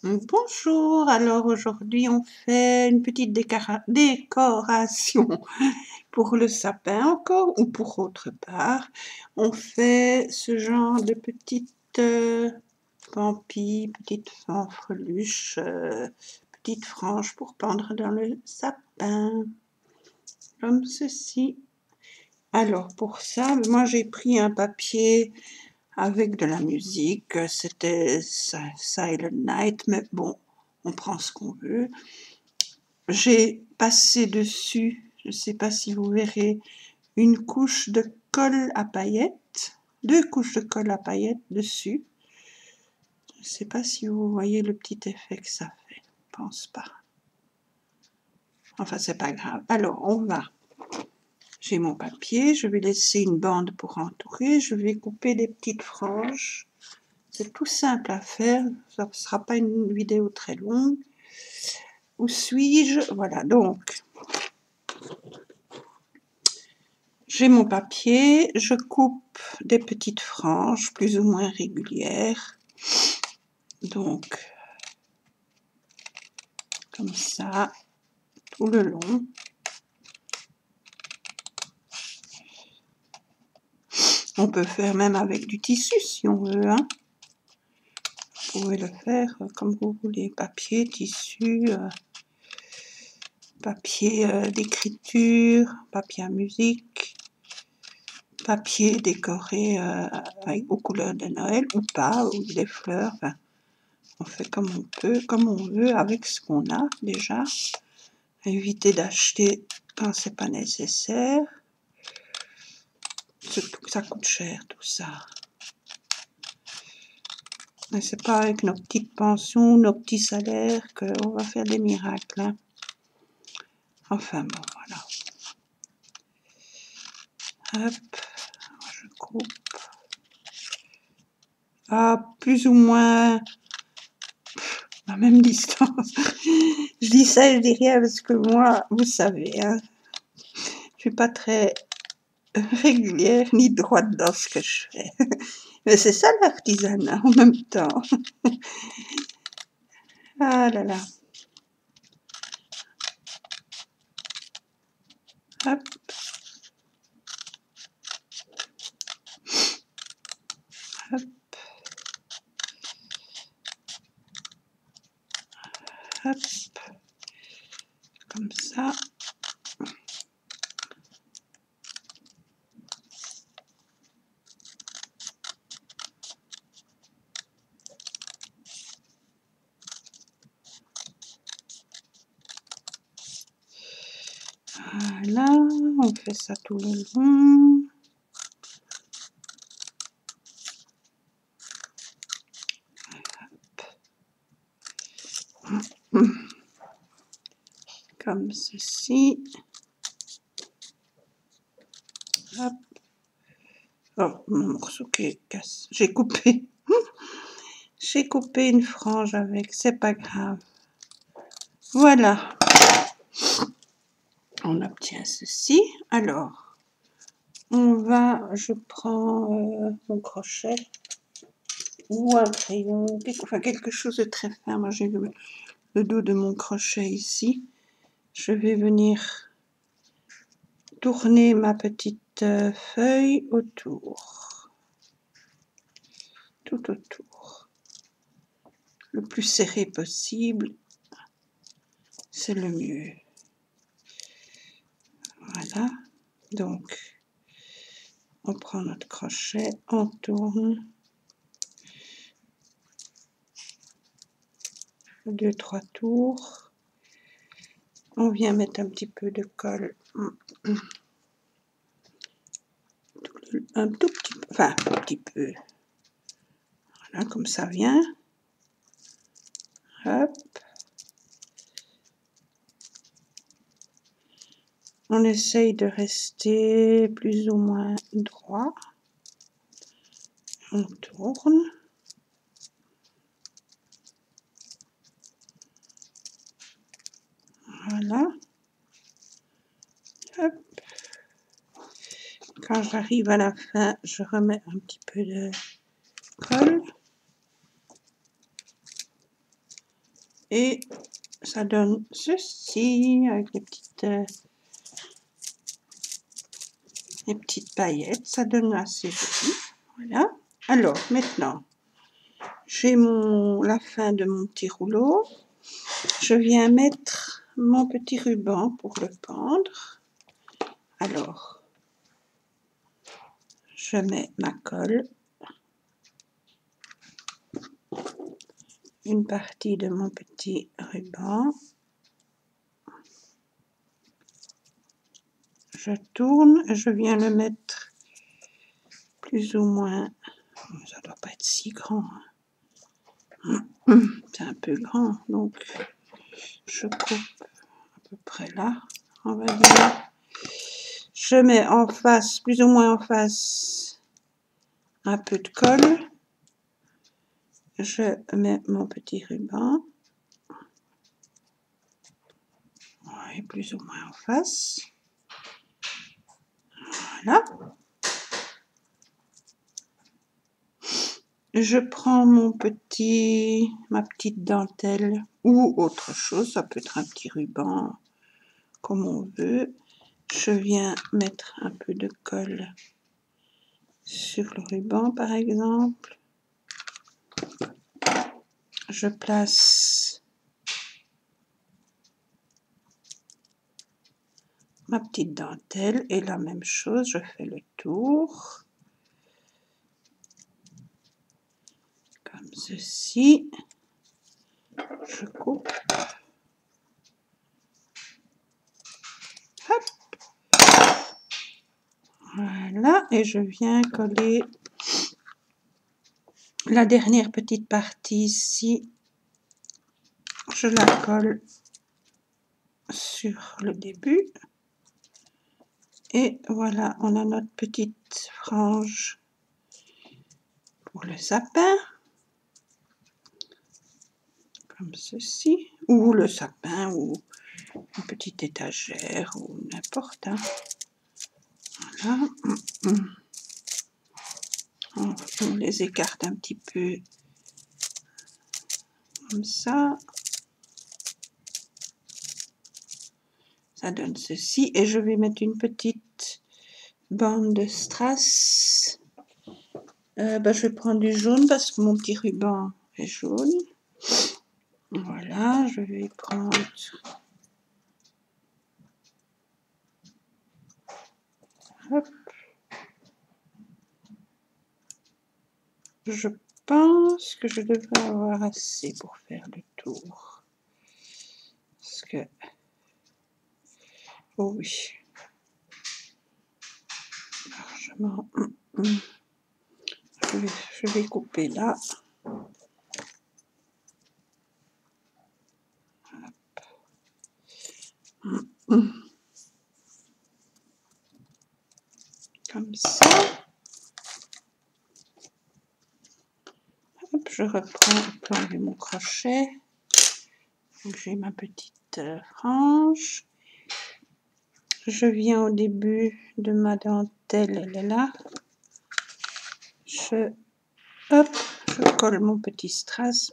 Bonjour, alors aujourd'hui on fait une petite décoration pour le sapin encore ou pour autre part. On fait ce genre de petites pampilles, petites fanfreluches, petites franges pour pendre dans le sapin, comme ceci. Alors pour ça, moi j'ai pris un papier avec de la musique, c'était Silent Night, mais bon, on prend ce qu'on veut. J'ai passé dessus, je ne sais pas si vous verrez, une couche de colle à paillettes, 2 couches de colle à paillettes dessus. Je ne sais pas si vous voyez le petit effet que ça fait, je pense pas. Enfin, c'est pas grave. Alors, j'ai mon papier, je vais laisser une bande pour entourer, je vais couper des petites franges. C'est tout simple à faire, ça ne sera pas une vidéo très longue. Où suis-je? Voilà, donc, j'ai mon papier, je coupe des petites franges plus ou moins régulières. Donc, comme ça, tout le long. On peut faire même avec du tissu si on veut, hein. Vous pouvez le faire comme vous voulez, papier, tissu, papier d'écriture, papier à musique, papier décoré aux couleurs de Noël ou pas, ou des fleurs. Enfin, on fait comme on peut, comme on veut, avec ce qu'on a déjà. Éviter d'acheter quand c'est pas nécessaire. Surtout que ça coûte cher tout ça. Mais c'est pas avec nos petites pensions, nos petits salaires qu'on va faire des miracles, hein. Enfin bon, voilà. Hop, je coupe. À plus ou moins la même distance. Je dis ça, je dis rien parce que moi, vous savez, hein, je suis pas très régulière ni droite dans ce que je fais. Mais c'est ça l'artisanat en même temps. Ah là là. Hop. Hop. Hop. Comme ça. Voilà, on fait ça tout le long. Comme ceci. Hop. Oh, mon morceau qui casse. J'ai coupé. J'ai coupé une frange avec, c'est pas grave. Voilà. On obtient ceci. Alors, je prends mon crochet ou un crayon, enfin quelque chose de très fin. Moi j'ai le dos de mon crochet ici. Je vais venir tourner ma petite feuille autour, tout autour, le plus serré possible, c'est le mieux. Voilà, donc on prend notre crochet, on tourne 2-3 tours, on vient mettre un petit peu de colle, un tout petit peu, enfin un petit peu, voilà, comme ça vient. Hop. On essaye de rester plus ou moins droit. On tourne. Voilà. Hop. Quand j'arrive à la fin, je remets un petit peu de colle. Et ça donne ceci avec les petites paillettes. Ça donne assez joli. Voilà. Alors, maintenant, j'ai la fin de mon petit rouleau. Je viens mettre mon petit ruban pour le pendre. Alors, je mets ma colle. Une partie de mon petit ruban. Je tourne, je viens le mettre plus ou moins, ça doit pas être si grand, c'est un peu grand, donc je coupe à peu près là, on va dire. Je mets en face, plus ou moins en face, un peu de colle. Je mets mon petit ruban. Et plus ou moins en face. Voilà. Je prends ma petite dentelle ou autre chose, ça peut être un petit ruban, comme on veut. Je viens mettre un peu de colle sur le ruban, par exemple. Je place ma petite dentelle et la même chose, je fais le tour. Comme ceci. Je coupe. Hop. Voilà, et je viens coller la dernière petite partie ici. Je la colle sur le début. Et voilà, on a notre petite frange pour le sapin. Comme ceci. Ou le sapin, ou une petite étagère, ou n'importe. Hein. Voilà. On les écarte un petit peu comme ça. Ça donne ceci. Et je vais mettre une petite bande de strass. Je vais prendre du jaune parce que mon petit ruban est jaune. Voilà, je vais prendre... Hop. Je pense que je devrais avoir assez pour faire le tour. Parce que... Oh oui. Largement. Je vais couper là. Comme ça. Hop, je reprends pour enlever mon crochet. J'ai ma petite frange. Je viens au début de ma dentelle, elle est là. Je colle mon petit strass.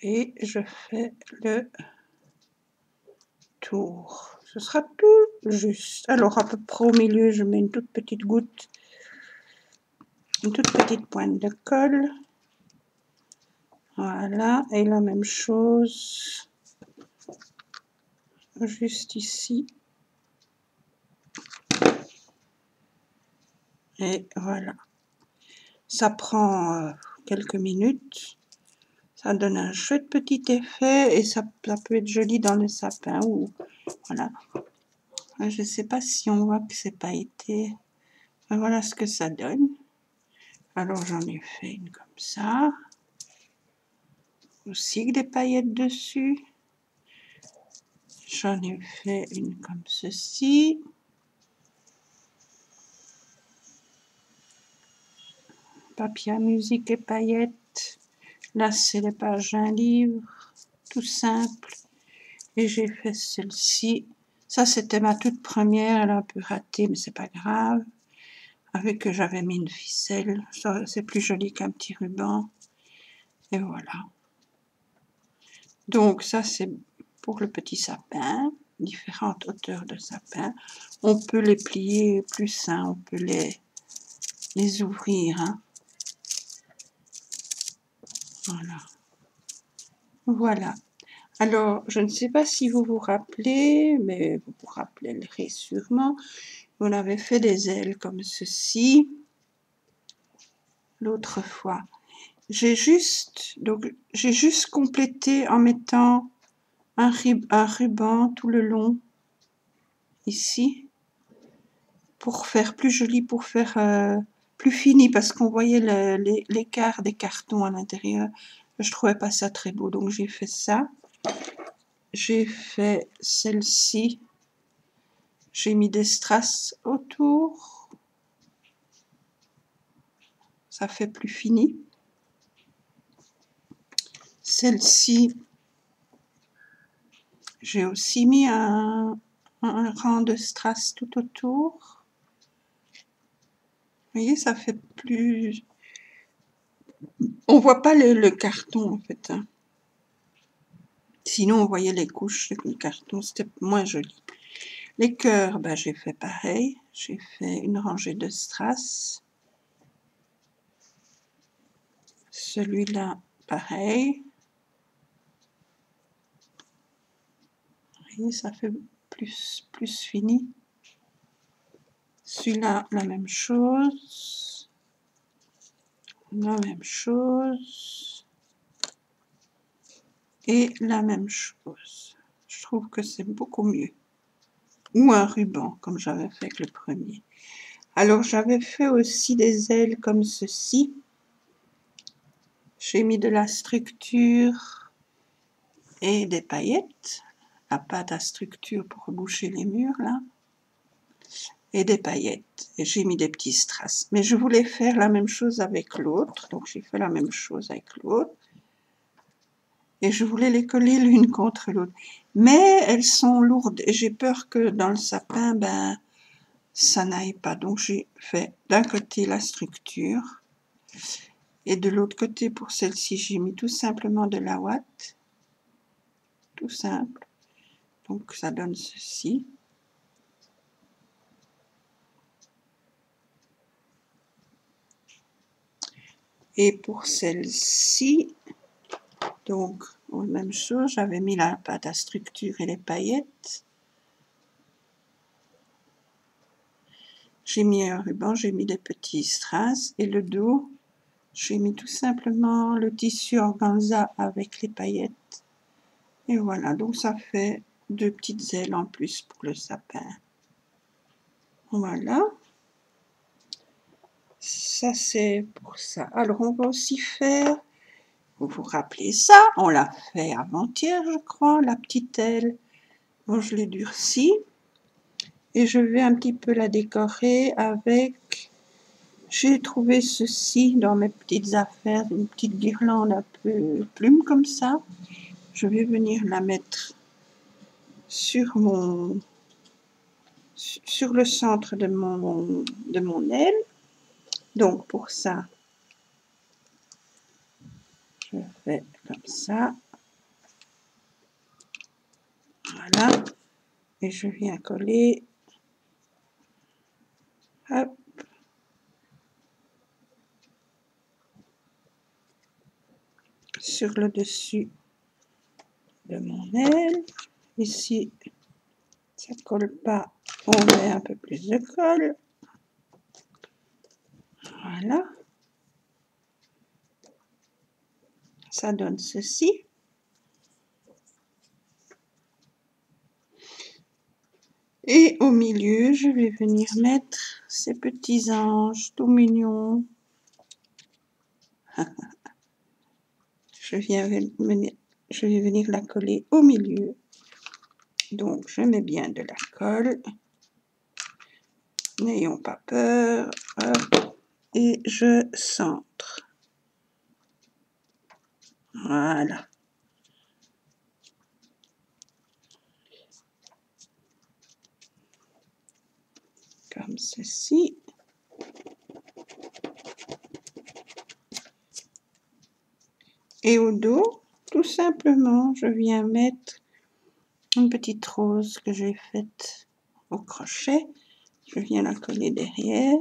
Et je fais le tour. Ce sera tout juste. Alors à peu près au milieu, je mets une toute petite goutte, une toute petite pointe de colle. Voilà, et la même chose juste ici. Et voilà. Ça prend quelques minutes. Ça donne un chouette petit effet et ça peut être joli dans le sapin. Ou voilà. Je ne sais pas si on voit que c'est pailleté. Voilà ce que ça donne. Alors j'en ai fait une comme ça. Aussi avec des paillettes dessus. J'en ai fait une comme ceci. Papier à musique et paillettes. Là, c'est les pages d'un livre. Tout simple. Et j'ai fait celle-ci. Ça, c'était ma toute première. Elle a un peu raté, mais c'est pas grave. Avec que j'avais mis une ficelle. C'est plus joli qu'un petit ruban. Et voilà. Donc ça c'est pour le petit sapin, différentes hauteurs de sapin. On peut les plier plus, hein, on peut les ouvrir. Hein. Voilà. Voilà. Alors, je ne sais pas si vous vous rappelez, mais vous vous rappellerez sûrement, on avait fait des ailes comme ceci l'autre fois. J'ai juste complété en mettant un ruban tout le long ici pour faire plus joli, pour faire plus fini, parce qu'on voyait l'écart des cartons à l'intérieur. Je trouvais pas ça très beau, donc j'ai fait ça. J'ai fait celle-ci. J'ai mis des strass autour. Ça fait plus fini. Celle-ci, j'ai aussi mis un rang de strass tout autour. Vous voyez, ça fait plus... On voit pas le carton, en fait. Hein. Sinon, on voyait les couches du carton, c'était moins joli. Les cœurs, ben, j'ai fait pareil. J'ai fait une rangée de strass. Celui-là, pareil. Vous voyez, ça fait plus fini. Celui-là, la même chose. La même chose. Et la même chose. Je trouve que c'est beaucoup mieux. Ou un ruban, comme j'avais fait avec le premier. Alors, j'avais fait aussi des ailes comme ceci. J'ai mis de la structure et des paillettes. La pâte à structure pour boucher les murs, là. Et des paillettes. Et j'ai mis des petits strass. Mais je voulais faire la même chose avec l'autre. Donc, j'ai fait la même chose avec l'autre. Et je voulais les coller l'une contre l'autre. Mais elles sont lourdes. Et j'ai peur que dans le sapin, ben, ça n'aille pas. Donc, j'ai fait d'un côté la structure. Et de l'autre côté, pour celle-ci, j'ai mis tout simplement de la ouate. Tout simple. Donc, ça donne ceci. Et pour celle-ci, donc, même chose, j'avais mis la pâte à structure et les paillettes. J'ai mis un ruban, j'ai mis des petits strass et le dos, j'ai mis tout simplement le tissu organza avec les paillettes. Et voilà, donc ça fait deux petites ailes en plus pour le sapin. Voilà. Ça, c'est pour ça. Alors, on va aussi faire, vous vous rappelez ça, on l'a fait avant-hier, je crois, la petite aile. Bon, je l'ai durcie. Et je vais un petit peu la décorer avec... J'ai trouvé ceci dans mes petites affaires, une petite guirlande un peu plume comme ça. Je vais venir la mettre sur le centre de mon aile. Donc pour ça, je fais comme ça. Voilà. Et je viens coller. Hop. Sur le dessus de mon aile. Ici, ça ne colle pas. On met un peu plus de colle. Voilà. Ça donne ceci. Et au milieu, je vais venir mettre ces petits anges tout mignons. Je vais venir la coller au milieu. Donc, je mets bien de la colle. N'ayons pas peur. Hop. Et je centre. Voilà. Comme ceci. Et au dos, tout simplement, je viens mettre une petite rose que j'ai faite au crochet. Je viens la coller derrière.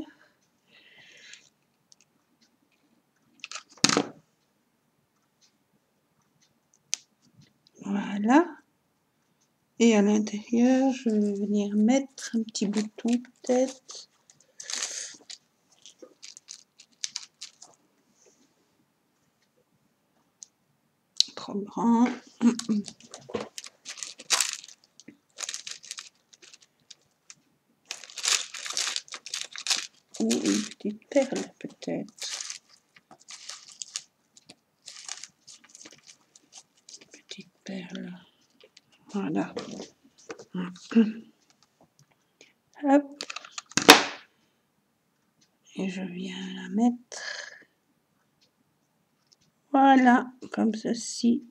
Voilà. Et à l'intérieur, je vais venir mettre un petit bouton peut-être. Trop grand. Ou une petite perle peut-être. Petite perle. Voilà. Hop. Et je viens la mettre. Voilà, comme ceci.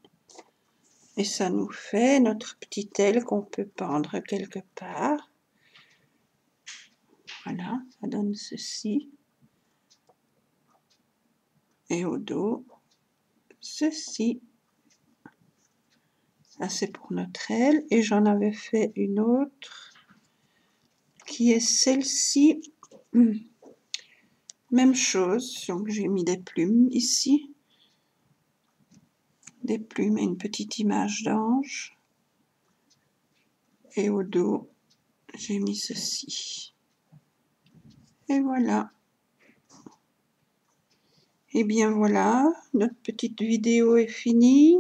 Et ça nous fait notre petite aile qu'on peut pendre quelque part. Voilà, ça donne ceci. Et au dos, ceci. Ça c'est pour notre aile. Et j'en avais fait une autre qui est celle-ci. Même chose, donc j'ai mis des plumes ici. Des plumes et une petite image d'ange. Et au dos, j'ai mis ceci. Et voilà. Et bien voilà, notre petite vidéo est finie.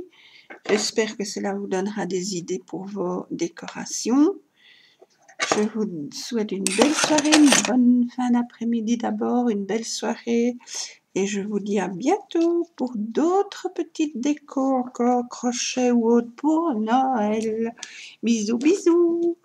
J'espère que cela vous donnera des idées pour vos décorations. Je vous souhaite une belle soirée, une bonne fin d'après-midi d'abord, une belle soirée. Et je vous dis à bientôt pour d'autres petites décos, encore crochet ou autre pour Noël. Bisous, bisous.